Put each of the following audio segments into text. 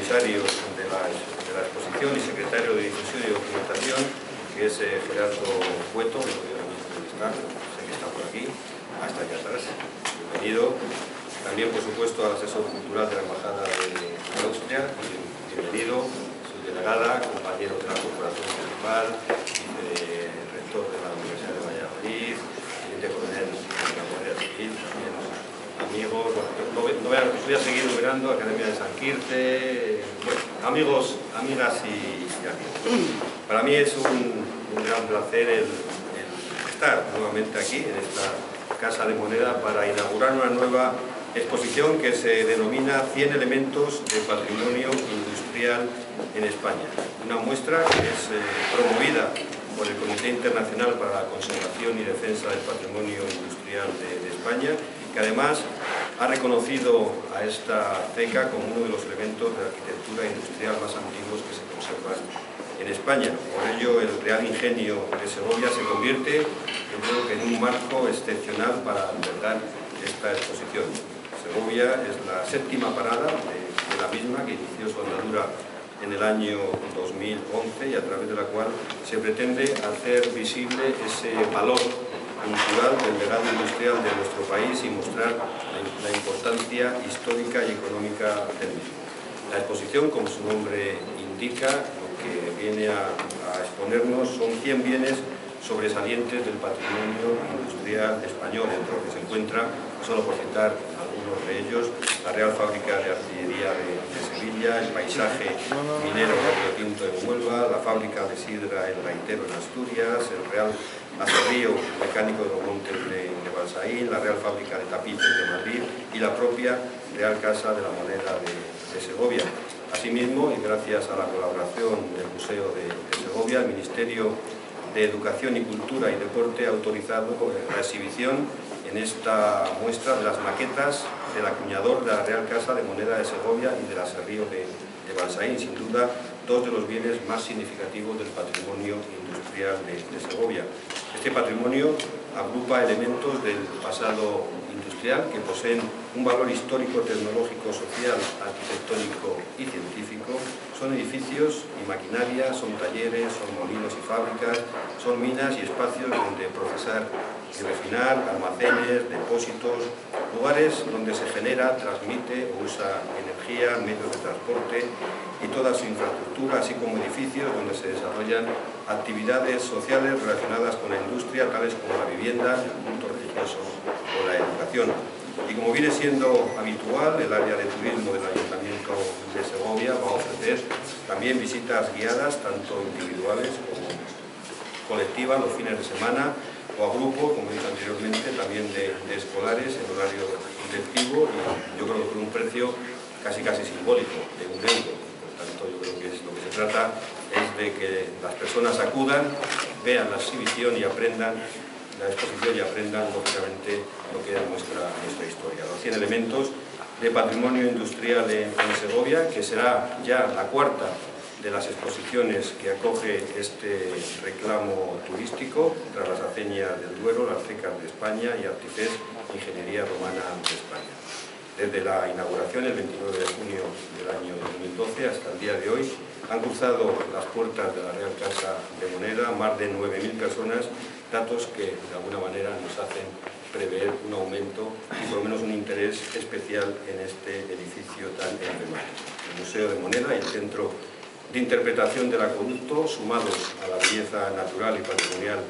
comisarios de la exposición y secretario de Difusión y Documentación, que es Gerardo Cueto, que sé que está por aquí, hasta allá atrás. Bienvenido. También, por supuesto, al asesor cultural de la Embajada de Austria, bienvenido. Su delegada, compañero de la Corporación Municipal, rector de la Universidad de Valladolid, teniente coronel de la Guardia Civil, también amigos, bueno, voy a seguir numerando, Academia de San Quirce, bueno, amigos, amigas y amigos. Para mí es un gran placer el estar nuevamente aquí, en esta Casa de Moneda, para inaugurar una nueva exposición que se denomina 100 elementos de patrimonio industrial en España. Una muestra que es promovida por el Comité Internacional para la Conservación y Defensa del Patrimonio Industrial de España, que además ha reconocido a esta ceca como uno de los elementos de la arquitectura industrial más antiguos que se conservan en España. Por ello, el Real Ingenio de Segovia se convierte, yo creo que en un marco excepcional para albergar esta exposición. Segovia es la séptima parada de la misma, que inició su andadura en el año 2011 y a través de la cual se pretende hacer visible ese valor cultural del legado industrial de nuestro país y mostrar la importancia histórica y económica del mismo. La exposición, como su nombre indica, lo que viene a exponernos son 100 bienes sobresalientes del patrimonio industrial español, entre los que se encuentra, solo por citar algunos de ellos, la Real Fábrica de Artillería de Sevilla, el paisaje minero de Río Tinto en Huelva, la Fábrica de Sidra El Gaitero en Asturias, el Real Aserrío Mecánico de los Montes de Balsaín, la Real Fábrica de Tapices de Madrid y la propia Real Casa de la Moneda de Segovia. Asimismo, y gracias a la colaboración del Museo de Segovia, el Ministerio de Educación y Cultura y Deporte ha autorizado la exhibición en esta muestra de las maquetas del acuñador de la Real Casa de Moneda de Segovia y del Aserrío de Balsaín, sin duda dos de los bienes más significativos del patrimonio industrial de Segovia. Este patrimonio agrupa elementos del pasado industrial que poseen un valor histórico, tecnológico, social, arquitectónico y científico. Son edificios y maquinaria, son talleres, son molinos y fábricas, son minas y espacios donde procesar y refinar, almacenes, depósitos, lugares donde se genera, transmite o usa energía, medios de transporte y toda su infraestructura, así como edificios donde se desarrollan actividades sociales relacionadas con la industria, tales como la vivienda, el culto religioso o la educación. Y como viene siendo habitual, el área de turismo del Ayuntamiento de Segovia va a ofrecer también visitas guiadas, tanto individuales como colectivas, los fines de semana, o a grupo, como he dicho anteriormente, también de escolares en horario lectivo, y yo creo que con un precio casi simbólico, de €1. Por tanto, yo creo que lo que se trata es de que las personas acudan, vean la exhibición y aprendan la exposición y aprendan, lógicamente, lo que demuestra nuestra historia. Los 100 elementos de patrimonio industrial en Segovia, que será ya la cuarta de las exposiciones que acoge este reclamo turístico, tras las aceñas del Duero, las cecas de España y Artifes, Ingeniería Romana de España. Desde la inauguración, el 29 de junio del año 2012, hasta el día de hoy, han cruzado las puertas de la Real Casa de Moneda más de 9.000 personas, datos que de alguna manera nos hacen prever un aumento y por lo menos un interés especial en este edificio tan emblemático. El Museo de Moneda y el Centro de Interpretación del Acueducto, sumados a la belleza natural y patrimonial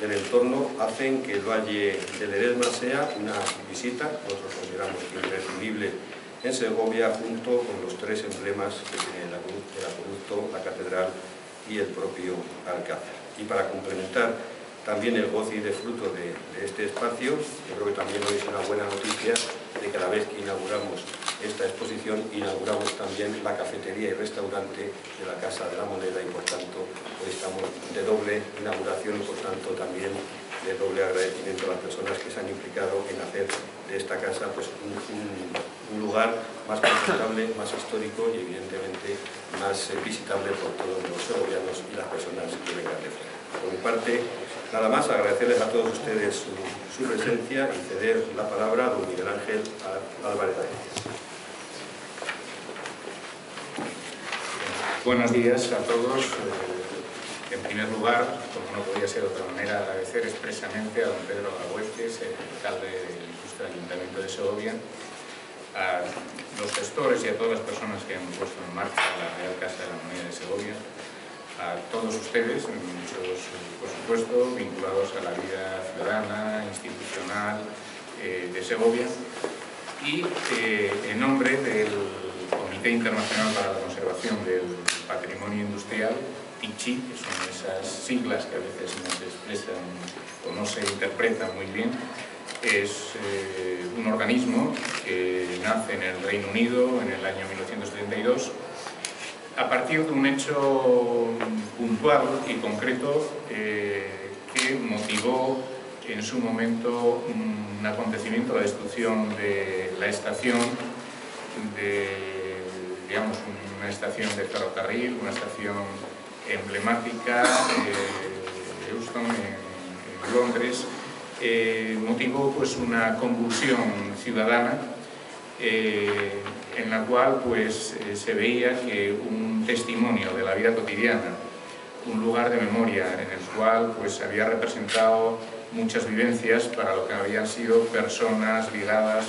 del entorno, hacen que el Valle del Eresma sea una visita, nosotros consideramos imprescindible en Segovia, junto con los 3 emblemas que tiene el acueducto, la catedral y el propio alcázar. Y para complementar también el goce y disfruto de este espacio, yo creo que también hoy es una buena noticia de que a la vez que inauguramos esta exposición, inauguramos también la cafetería y restaurante de la Casa de la Moneda y por tanto hoy estamos de doble inauguración y por tanto también de doble agradecimiento a las personas que se han implicado en hacer de esta casa pues, un lugar más confortable, más histórico y evidentemente más visitable por todos los segovianos y las personas que vengan de fuera. Por mi parte, nada más, agradecerles a todos ustedes su presencia y ceder la palabra a don Miguel Ángel Álvarez. Buenos días a todos. En primer lugar, como no podía ser de otra manera, agradecer expresamente a don Pedro Agüeces, el alcalde del ilustre Ayuntamiento de Segovia, a los gestores y a todas las personas que han puesto en marcha la Real Casa de la Moneda de Segovia, a todos ustedes, muchos por supuesto vinculados a la vida ciudadana, institucional de Segovia, y en nombre del Comité Internacional para la Conservación del Patrimonio Industrial, TICHI, que son esas siglas que a veces no se expresan o no se interpretan muy bien, es un organismo que nace en el Reino Unido en el año 1972 a partir de un hecho puntual y concreto que motivó en su momento un acontecimiento, la destrucción de la estación digamos, una estación de ferrocarril, una estación emblemática de Euston, en Londres, motivó pues una convulsión ciudadana en la cual pues se veía que un testimonio de la vida cotidiana, un lugar de memoria en el cual pues se había representado muchas vivencias para lo que habían sido personas ligadas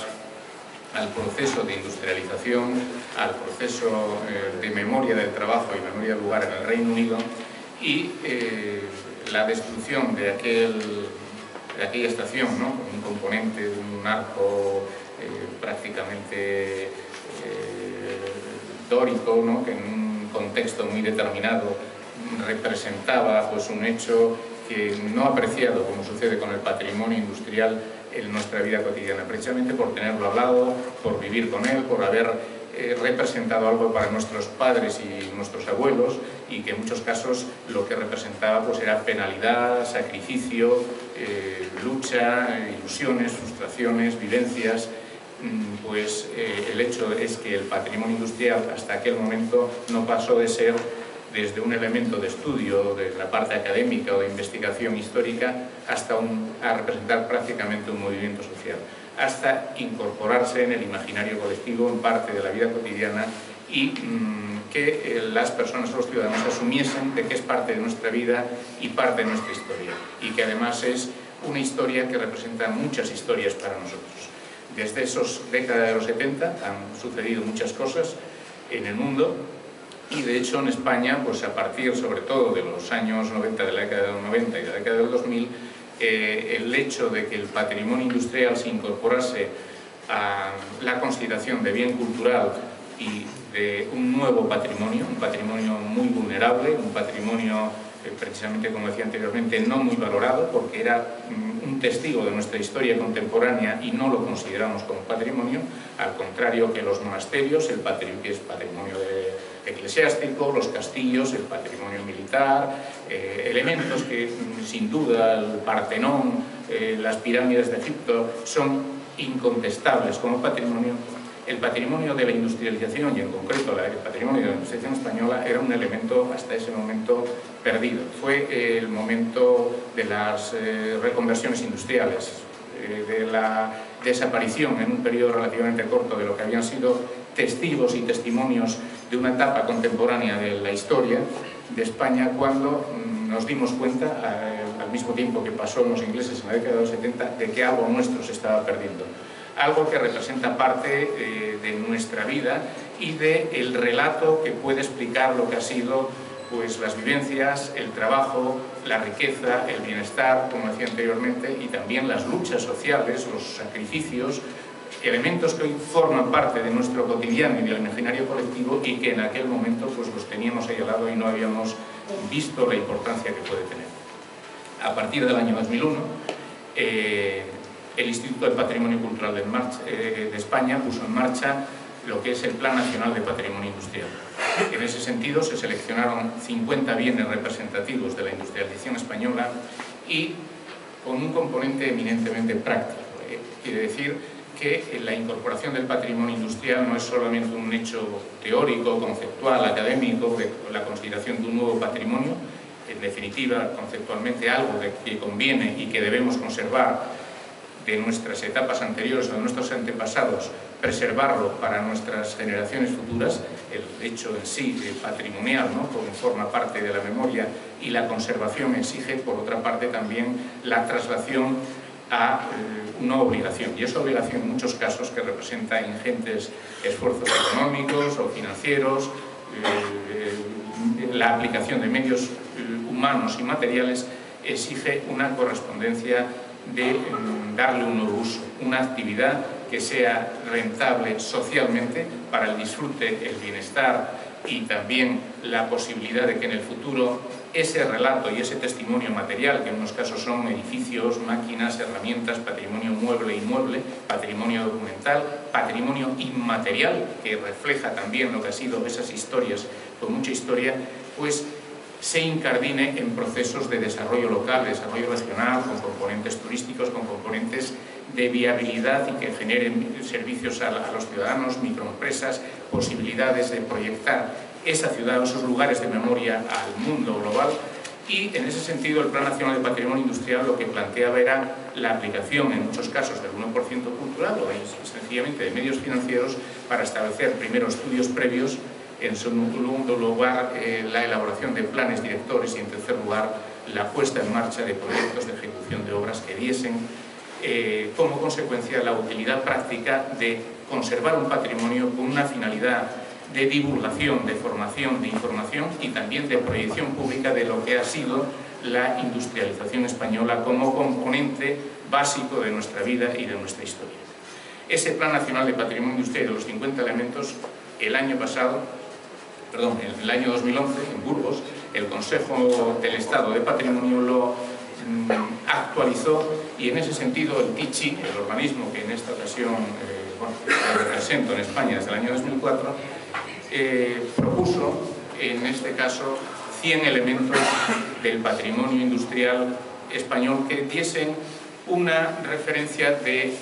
al proceso de industrialización, al proceso de memoria del trabajo y memoria del lugar en el Reino Unido, y la destrucción de aquella estación, ¿no?, con un componente de un arco prácticamente dórico, ¿no?, que en un contexto muy determinado representaba pues, un hecho que no apreciado, como sucede con el patrimonio industrial en nuestra vida cotidiana, precisamente por tenerlo al lado, por vivir con él, por haber representado algo para nuestros padres y nuestros abuelos, y que en muchos casos lo que representaba pues, era penalidad, sacrificio, lucha, ilusiones, frustraciones, vivencias. Pues el hecho es que el patrimonio industrial hasta aquel momento no pasó de ser desde un elemento de estudio de la parte académica o de investigación histórica hasta a representar prácticamente un movimiento social, hasta incorporarse en el imaginario colectivo, en parte de la vida cotidiana, y que las personas o los ciudadanos asumiesen de que es parte de nuestra vida y parte de nuestra historia, y que además es una historia que representa muchas historias para nosotros. Desde esas décadas de los 70 han sucedido muchas cosas en el mundo. Y de hecho en España, pues a partir sobre todo de los años 90, de la década del 90 y de la década del 2000, el hecho de que el patrimonio industrial se incorporase a la consideración de bien cultural y de un nuevo patrimonio, un patrimonio muy vulnerable, un patrimonio precisamente, como decía anteriormente, no muy valorado, porque era un testigo de nuestra historia contemporánea y no lo consideramos como patrimonio, al contrario que los monasterios, que es patrimonio eclesiástico, los castillos, el patrimonio militar, elementos que sin duda el Partenón, las pirámides de Egipto son incontestables como patrimonio. El patrimonio de la industrialización y en concreto el patrimonio de la industrialización española era un elemento hasta ese momento perdido. Fue el momento de las reconversiones industriales, de la desaparición en un periodo relativamente corto de lo que habían sido testigos y testimonios de una etapa contemporánea de la historia de España, cuando nos dimos cuenta, al mismo tiempo que pasó en los ingleses en la década de los 70, de que algo nuestro se estaba perdiendo. Algo que representa parte de nuestra vida y del relato que puede explicar lo que ha sido pues, las vivencias, el trabajo, la riqueza, el bienestar, como decía anteriormente, y también las luchas sociales, los sacrificios, elementos que hoy forman parte de nuestro cotidiano y del imaginario colectivo y que en aquel momento pues, los teníamos ahí al lado y no habíamos visto la importancia que puede tener. A partir del año 2001, el Instituto del Patrimonio Cultural de España puso en marcha lo que es el Plan Nacional de Patrimonio Industrial. En ese sentido se seleccionaron 50 bienes representativos de la industrialización española y con un componente eminentemente práctico. Quiere decir que la incorporación del patrimonio industrial no es solamente un hecho teórico, conceptual, académico, de la consideración de un nuevo patrimonio, en definitiva, conceptualmente algo que conviene y que debemos conservar de nuestras etapas anteriores o de nuestros antepasados preservarlo para nuestras generaciones futuras, el hecho en sí patrimonial, ¿no?, como forma parte de la memoria, y la conservación exige, por otra parte, también la traslación a una obligación, y esa obligación en muchos casos, que representa ingentes esfuerzos económicos o financieros, la aplicación de medios humanos y materiales, exige una correspondencia de darle un nuevo uso, una actividad que sea rentable socialmente para el disfrute, el bienestar y también la posibilidad de que en el futuro ese relato y ese testimonio material, que en unos casos son edificios, máquinas, herramientas, patrimonio mueble e inmueble, patrimonio documental, patrimonio inmaterial, que refleja también lo que ha sido esas historias con mucha historia, pues se incardine en procesos de desarrollo local, de desarrollo regional, con componentes turísticos, con componentes de viabilidad y que generen servicios a los ciudadanos, microempresas, posibilidades de proyectar esa ciudad, esos lugares de memoria al mundo global. Y en ese sentido el Plan Nacional de Patrimonio Industrial lo que planteaba era la aplicación en muchos casos del 1% cultural o sencillamente de medios financieros para establecer primero estudios previos, en segundo lugar la elaboración de planes directores y en tercer lugar la puesta en marcha de proyectos de ejecución de obras que diesen como consecuencia la utilidad práctica de conservar un patrimonio con una finalidad de divulgación, de formación, de información y también de proyección pública de lo que ha sido la industrialización española como componente básico de nuestra vida y de nuestra historia. Ese Plan Nacional de Patrimonio Industrial de los 50 elementos, el año 2011, en Burgos, el Consejo del Estado de Patrimonio lo actualizó y en ese sentido el TICHI, el organismo que en esta ocasión lo represento en España desde el año 2004, propuso en este caso 100 elementos del patrimonio industrial español que diesen una referencia de,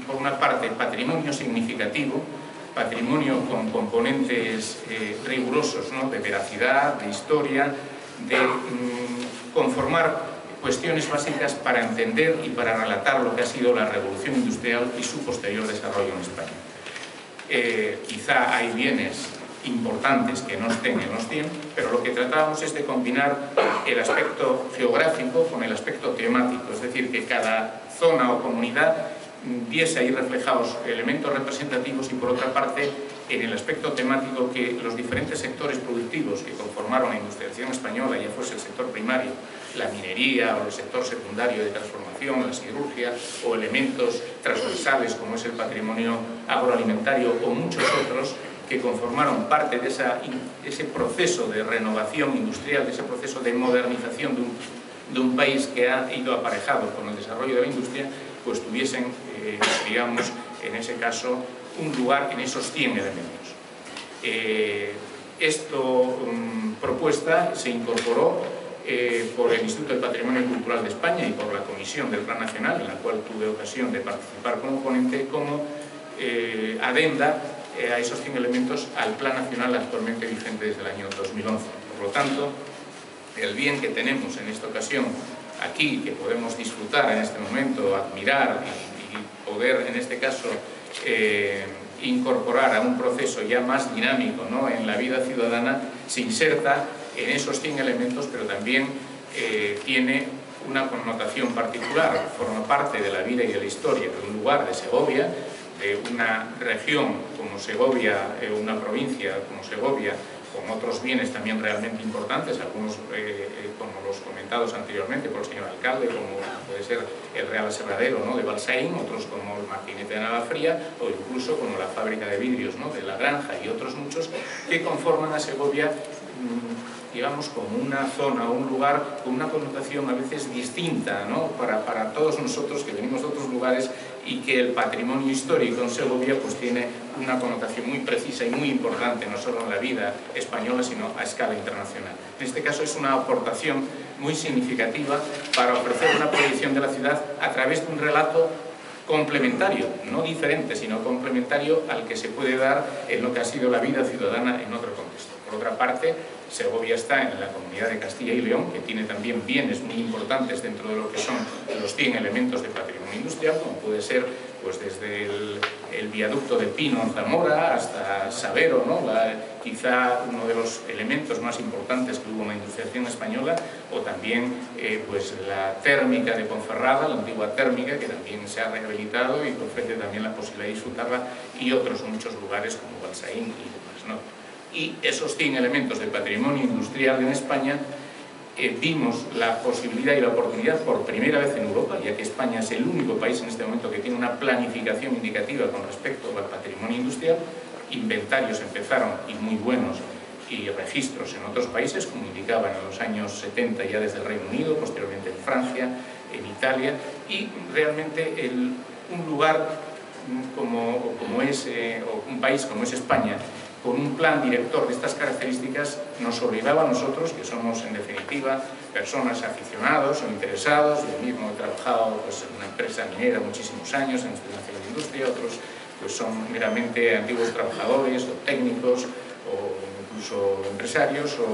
por una parte, patrimonio significativo, patrimonio con componentes rigurosos, ¿no?, de veracidad, de historia, de conformar cuestiones básicas para entender y para relatar lo que ha sido la revolución industrial y su posterior desarrollo en España. Quizá hay bienes importantes que no estén en los 100, pero lo que tratábamos es de combinar el aspecto geográfico con el aspecto temático, es decir, que cada zona o comunidad viese ahí reflejados elementos representativos y por otra parte en el aspecto temático que los diferentes sectores productivos que conformaron la industrialización española, ya fuese el sector primario, la minería o el sector secundario de transformación, la siderurgia o elementos transversales como es el patrimonio agroalimentario o muchos otros que conformaron parte de ese proceso de renovación industrial, de ese proceso de modernización de un país que ha ido aparejado con el desarrollo de la industria, pues tuviesen, digamos, en ese caso, un lugar en esos 100 elementos. Esta propuesta se incorporó por el Instituto del Patrimonio Cultural de España y por la Comisión del Plan Nacional, en la cual tuve ocasión de participar como ponente, como adenda a esos 100 elementos al Plan Nacional actualmente vigente desde el año 2011. Por lo tanto, el bien que tenemos en esta ocasión aquí, que podemos disfrutar en este momento, admirar y poder, en este caso, incorporar a un proceso ya más dinámico, ¿no?, en la vida ciudadana, se inserta en esos 100 elementos, pero también tiene una connotación particular, forma parte de la vida y de la historia de un lugar de Segovia, de una región como Segovia, una provincia como Segovia, con otros bienes también realmente importantes, algunos como los comentados anteriormente por el señor alcalde, como puede ser el Real Aserradero, ¿no?, de Balsaín, otros como el Martinete de Navafría o incluso como la fábrica de vidrios, ¿no?, de La Granja y otros muchos que conforman a Segovia, digamos, como una zona o un lugar con una connotación a veces distinta, ¿no?, para todos nosotros que venimos de otros lugares y que el patrimonio histórico en Segovia pues tiene una connotación muy precisa y muy importante, no solo en la vida española, sino a escala internacional. En este caso es una aportación muy significativa para ofrecer una proyección de la ciudad a través de un relato complementario, no diferente, sino complementario al que se puede dar en lo que ha sido la vida ciudadana en otro contexto. Por otra parte, Segovia está en la Comunidad de Castilla y León, que tiene también bienes muy importantes dentro de lo que son los 100 elementos de patrimonio industrial, como puede ser pues desde el viaducto de Pino en Zamora hasta Sabero, ¿no? Quizá uno de los elementos más importantes que hubo en la industrialización española, o también pues la térmica de Ponferrada, la antigua térmica, que también se ha rehabilitado y que ofrece también la posibilidad de disfrutarla, y otros muchos lugares como Balsaín y demás, ¿no? Y esos 100 elementos de patrimonio industrial en España, vimos la posibilidad y la oportunidad por primera vez en Europa, ya que España es el único país en este momento que tiene una planificación indicativa con respecto al patrimonio industrial. Inventarios empezaron, y muy buenos, y registros en otros países, como indicaban en los años 70 ya desde el Reino Unido, posteriormente en Francia, en Italia, y realmente un lugar como es, o un país como es España, con un plan director de estas características, nos obligaba a nosotros, que somos en definitiva personas aficionados o interesados. Yo mismo he trabajado pues, en una empresa minera muchísimos años, en Instituto Nacional de Industria, otros pues, son meramente antiguos trabajadores o técnicos o incluso empresarios o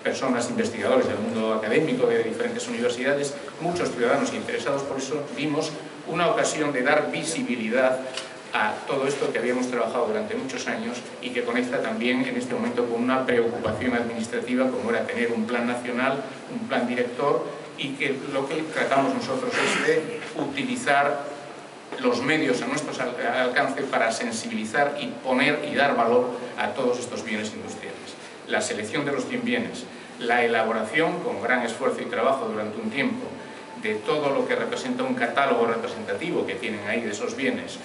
personas investigadores del mundo académico de diferentes universidades, muchos ciudadanos interesados. Por eso vimos una ocasión de dar visibilidad a todo esto que habíamos trabajado durante muchos años y que conecta también en este momento con una preocupación administrativa como era tener un plan nacional, un plan director, y que lo que tratamos nosotros es de utilizar los medios a nuestro alcance para sensibilizar y poner y dar valor a todos estos bienes industriales. La selección de los 100 bienes, la elaboración con gran esfuerzo y trabajo durante un tiempo de todo lo que representa un catálogo representativo que tienen ahí de esos bienes,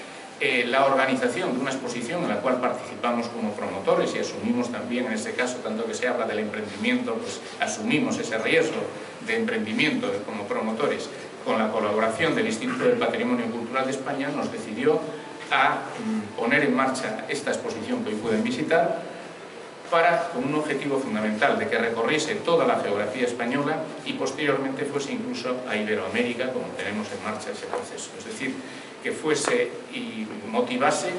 la organización de una exposición en la cual participamos como promotores y asumimos también, en ese caso, tanto que se habla del emprendimiento, pues asumimos ese riesgo de emprendimiento como promotores. Con la colaboración del Instituto del Patrimonio Cultural de España nos decidió a poner en marcha esta exposición que hoy pueden visitar, con un objetivo fundamental de que recorriese toda la geografía española y posteriormente fuese incluso a Iberoamérica, como tenemos en marcha ese proceso. Es decir, que fuese y motivase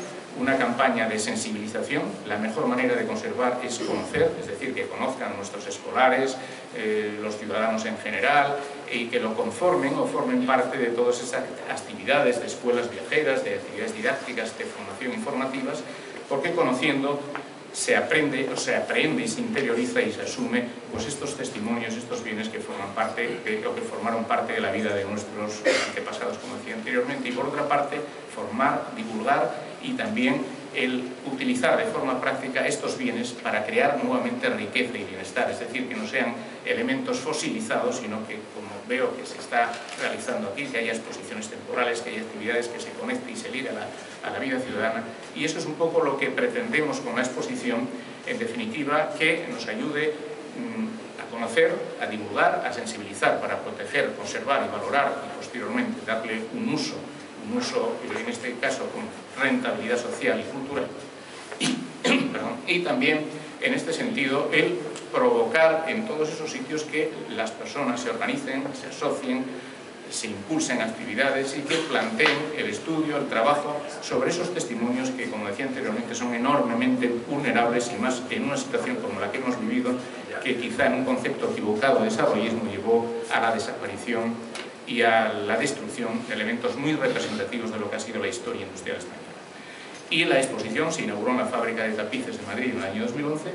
una campaña de sensibilización. La mejor manera de conservar es conocer, es decir, que conozcan nuestros escolares, los ciudadanos en general, y que lo conformen o formen parte de todas esas actividades de escuelas viajeras, de actividades didácticas, de formación informativas, porque conociendo se aprende, o se aprende y se interioriza y se asume pues estos testimonios, estos bienes que forman parte o que formaron parte de la vida de nuestros antepasados, como decía anteriormente, y por otra parte formar, divulgar y también el utilizar de forma práctica estos bienes para crear nuevamente riqueza y bienestar, es decir, que no sean elementos fosilizados, sino que, como veo que se está realizando aquí, que haya exposiciones temporales, que haya actividades que se conecte y se ligue a la vida ciudadana. Y eso es un poco lo que pretendemos con la exposición, en definitiva, que nos ayude a conocer, a divulgar, a sensibilizar para proteger, conservar y valorar y posteriormente darle un uso en este caso con rentabilidad social y cultural, y también en este sentido el provocar en todos esos sitios que las personas se organicen, se asocien, se impulsen actividades y que planteen el estudio, el trabajo sobre esos testimonios que, como decía anteriormente, son enormemente vulnerables y más en una situación como la que hemos vivido, que quizá en un concepto equivocado de desarrollismo llevó a la desaparición y a la destrucción de elementos muy representativos de lo que ha sido la historia industrial española. Y la exposición se inauguró en la fábrica de tapices de Madrid en el año 2011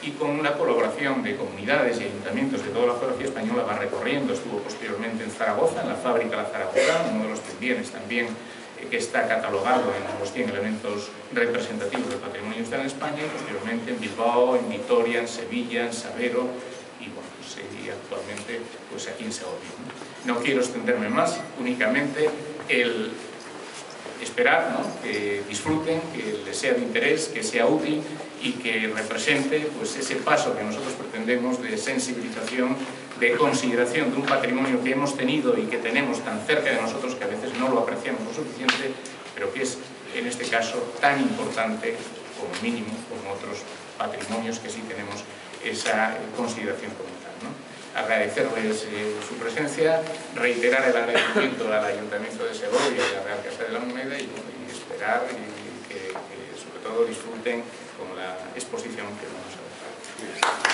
y con la colaboración de comunidades y ayuntamientos de toda la geografía española va recorriendo. Estuvo posteriormente en Zaragoza, en la fábrica La Zaragoza, uno de los bienes también que está catalogado en los 100 elementos representativos del patrimonio industrial en España, y posteriormente en Bilbao, en Vitoria, en Sevilla, en Sabero y, bueno, pues, y actualmente pues, aquí en Segovia. No quiero extenderme más, únicamente el esperar, ¿no?, que disfruten, que les sea de interés, que sea útil y que represente pues, ese paso que nosotros pretendemos de sensibilización, de consideración de un patrimonio que hemos tenido y que tenemos tan cerca de nosotros que a veces no lo apreciamos lo suficiente, pero que es en este caso tan importante como mínimo como otros patrimonios que sí tenemos esa consideración como tal, ¿no? Agradecerles su presencia, reiterar el agradecimiento al Ayuntamiento de Segovia y a la Real Casa de la Moneda y esperar y que sobre todo disfruten con la exposición que vamos a hacer.